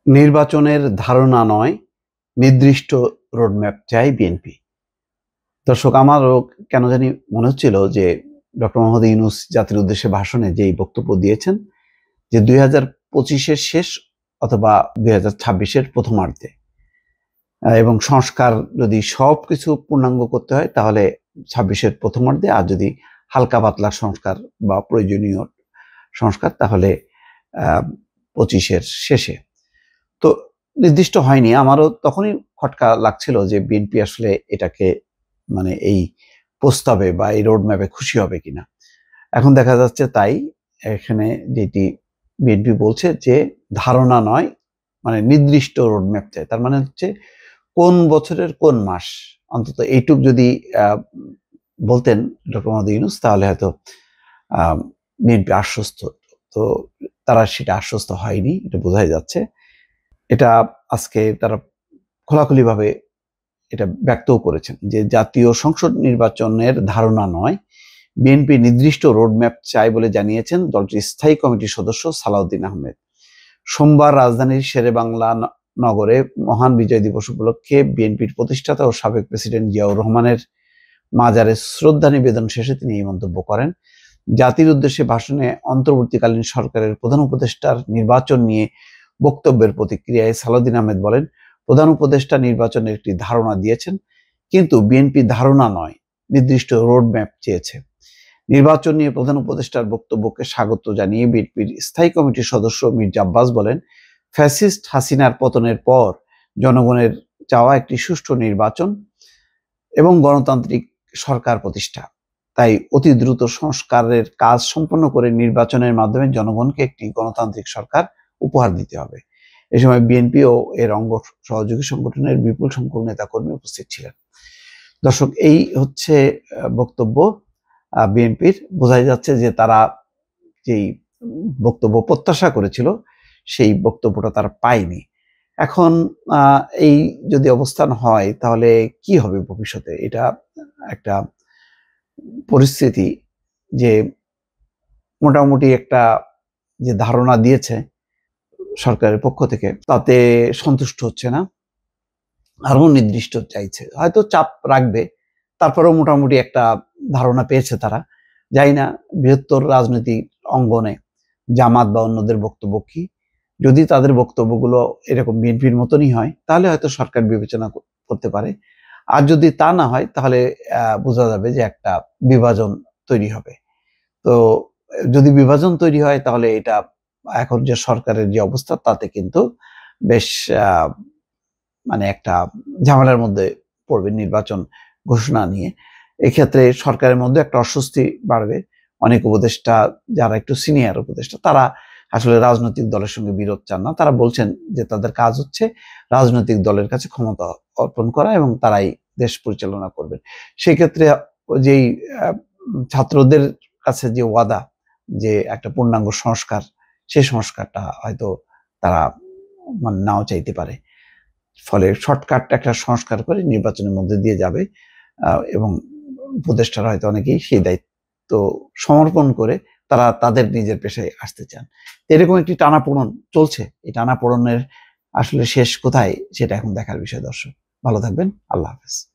নির্বাচনের ধারণা নয়, নির্দিষ্ট রোডম্যাপ চায় বিএনপি। দর্শক, আমারও কেন জানি মনে হচ্ছিল যে ডক্টর মোহাম্মদ ইউনূস জাতির উদ্দেশ্যে ভাষণে যেই বক্তব্য দিয়েছেন যে 2025-এর শেষ অথবা 2026-এর প্রথমার্ধে, এবং সংস্কার যদি সবকিছু পূর্ণাঙ্গ করতে হয় তাহলে 26-এর প্রথমার্ধে, আর যদি হালকা পাতলা সংস্কার বা প্রয়োজনীয় সংস্কার তাহলে 25-এর শেষে। তো নির্দিষ্ট হয়নি। আমারও তখনই খটকা লাগছিল যে বিএনপি আসলে এটাকে মানে এই প্রস্তাবে বা এই রোডম্যাপে খুশি হবে কিনা। এখন দেখা যাচ্ছে তাই এখানে যেটি বিএনপি বলছে যে ধারণা নয়, মানে নির্দিষ্ট রোডম্যাপ চাই। তার মানে হচ্ছে কোন বছরের কোন মাস, অন্তত এইটুক যদি বলতেন ডক্টর মোহাম্মদ ইউনূস তাহলে হয়তো বিএনপি আশ্বস্ত। তো তারা সেটা আশ্বস্ত হয়নি, এটা বোঝাই যাচ্ছে। এটা আজকে তারা খোলাখুলিভাবে এটা ব্যক্তও করেছেন যে জাতীয় সংসদ নির্বাচনের ধারণা নয়, বিএনপি নির্দিষ্ট রোডম্যাপ চায় বলে জানিয়েছেন দলটির স্থায়ী কমিটির সদস্য সালাউদ্দিন আহমেদ। সোমবার রাজধানীর শেরেবাংলা নগরে মহান বিজয় দিবস উপলক্ষে বিএনপির প্রতিষ্ঠাতা ও সাবেক প্রেসিডেন্ট জিয়াউর রহমানের মাজারে শ্রদ্ধা নিবেদন শেষে তিনি এই মন্তব্য করেন। জাতির উদ্দেশ্যে ভাষণে অন্তর্বর্তীকালীন সরকারের প্রধান উপদেষ্টার নির্বাচন নিয়ে বক্তব্যের প্রতিক্রিয়ায় সালাউদ্দিন আহমেদ বলেন, প্রধান উপদেষ্টা নির্বাচনের একটি ধারণা দিয়েছেন, কিন্তু বিএনপি ধারণা নয়, নির্দিষ্ট রোডম্যাপ চেয়েছে। নির্বাচন নিয়ে প্রধান উপদেষ্টার বক্তব্যকে স্বাগত জানিয়ে বিএনপির স্থায়ী কমিটির সদস্য মির্জা আব্বাস বলেন, ফ্যাসিস্ট হাসিনার পতনের পর জনগণের চাওয়া একটি সুষ্ঠু নির্বাচন এবং গণতান্ত্রিক সরকার প্রতিষ্ঠা। তাই অতি দ্রুত সংস্কারের কাজ সম্পন্ন করে নির্বাচনের মাধ্যমে জনগণকে একটি গণতান্ত্রিক সরকার উপহার দিতে হবে। এ সময় বিএনপি ও এর অঙ্গ সহযোগী সংগঠনের বিপুল সংখ্যক নেতাকর্মী উপস্থিত ছিলেন। দর্শক, এই হচ্ছে বক্তব্য বিএনপির। বোঝাই যাচ্ছে যে তারা যেই বক্তব্য প্রত্যাশা করেছিল সেই বক্তব্যটা তারা পায়নি। এখন এই যদি অবস্থান হয় তাহলে কি হবে ভবিষ্যতে? এটা একটা পরিস্থিতি যে মোটামুটি একটা যে ধারণা দিয়েছে সরকারের পক্ষ থেকে তাতে সন্তুষ্ট হচ্ছে না, আরো নির্দিষ্ট চাইছে, হয়তো চাপ রাখবে, তারপরেও মোটামুটি একটা ধারণা পেয়েছে তারা। জানি না বৃহত্তর রাজনৈতিক অঙ্গনে জামাত বা অন্যদের বক্তব্য কি। যদি তাদের বক্তব্যগুলো এরকম বিএনপির মতনই হয় তাহলে হয়তো সরকার বিবেচনা করতে পারে, আর যদি তা না হয় তাহলে বোঝা যাবে যে একটা বিভাজন তৈরি হবে। তো যদি বিভাজন তৈরি হয় তাহলে এটা এখন যে সরকারের যে অবস্থা তাতে কিন্তু বেশ মানে একটা ঝামেলার মধ্যে পড়বে নির্বাচন ঘোষণা নিয়ে। এক্ষেত্রে সরকারের মধ্যে একটা অস্বস্তি বাড়বে। অনেক উপদেষ্টা, যারা একটু সিনিয়র উপদেষ্টা, তারা আসলে রাজনৈতিক দলের সঙ্গে বিরোধ চান না। তারা বলছেন যে তাদের কাজ হচ্ছে রাজনৈতিক দলের কাছে ক্ষমতা অর্পণ করা এবং তারাই দেশ পরিচালনা করবেন। সেক্ষেত্রে যেই ছাত্রদের কাছে যে ওয়াদা যে একটা পূর্ণাঙ্গ সংস্কার, সেই সংস্কারটা হয়তো তারা মানে নাও চাইতে পারে। ফলে শর্টকাট একটা সংস্কার করে নির্বাচনের মধ্যে দিয়ে যাবে, এবং উপদেষ্টারা হয়তো অনেকেই সেই দায়িত্ব সমর্পণ করে তারা তাদের নিজের পেশায় আসতে চান। এরকম একটি টানাপোড়েন চলছে। এই টানাপোড়েনের আসলে শেষ কোথায় সেটা এখন দেখার বিষয়। দর্শক, ভালো থাকবেন। আল্লাহ হাফেজ।